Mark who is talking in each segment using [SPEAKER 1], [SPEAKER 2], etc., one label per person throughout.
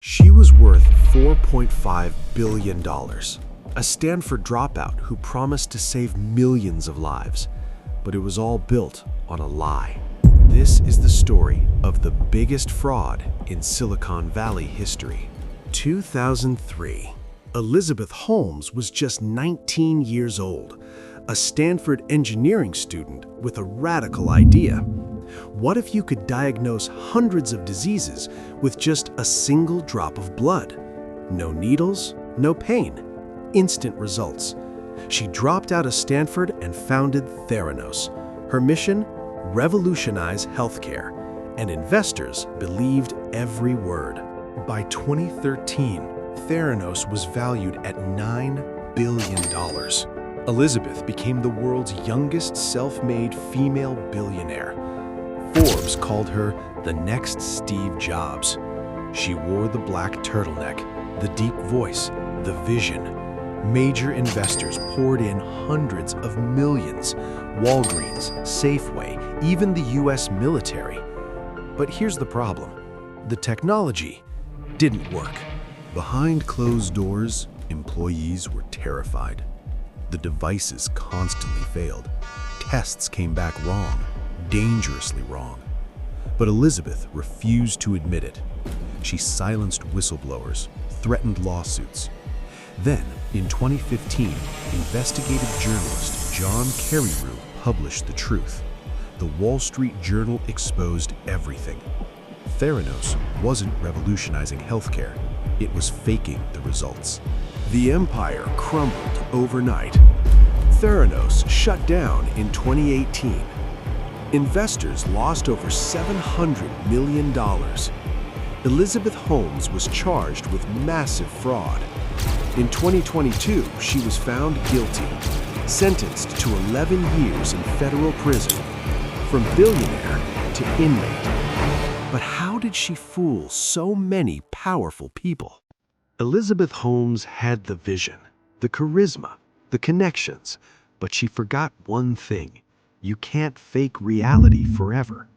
[SPEAKER 1] She was worth $4.5 billion, a Stanford dropout who promised to save millions of lives. But it was all built on a lie. This is the story of the biggest fraud in Silicon Valley history. 2003. Elizabeth Holmes was just 19 years old, a Stanford engineering student with a radical idea. What if you could diagnose hundreds of diseases with just a single drop of blood? No needles, no pain, instant results. She dropped out of Stanford and founded Theranos. Her mission? Revolutionize healthcare. And investors believed every word. By 2013, Theranos was valued at $9 billion. Elizabeth became the world's youngest self-made female billionaire. Forbes called her the next Steve Jobs. She wore the black turtleneck, the deep voice, the vision. Major investors poured in hundreds of millions. Walgreens, Safeway, even the US military. But here's the problem. The technology didn't work. Behind closed doors, employees were terrified. The devices constantly failed. Tests came back wrong, dangerously wrong. But Elizabeth refused to admit it. She silenced whistleblowers, threatened lawsuits. Then, in 2015, investigative journalist John Carreyrou published the truth. The Wall Street Journal exposed everything. Theranos wasn't revolutionizing healthcare. It was faking the results. The empire crumbled overnight. Theranos shut down in 2018. Investors lost over $700 million. Elizabeth Holmes was charged with massive fraud. In 2022, she was found guilty, sentenced to 11 years in federal prison, from billionaire to inmate. But how did she fool so many powerful people? Elizabeth Holmes had the vision, the charisma, the connections, but she forgot one thing. You can't fake reality forever.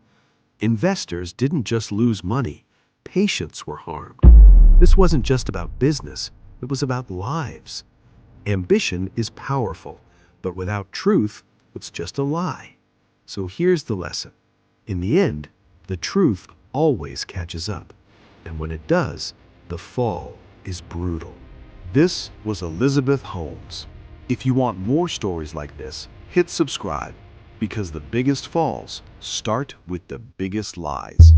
[SPEAKER 1] Investors didn't just lose money, patients were harmed. This wasn't just about business, it was about lives. Ambition is powerful, but without truth, it's just a lie. So here's the lesson. In the end, the truth always catches up. And when it does, the fall is brutal. This was Elizabeth Holmes. If you want more stories like this, hit subscribe, because the biggest falls start with the biggest lies.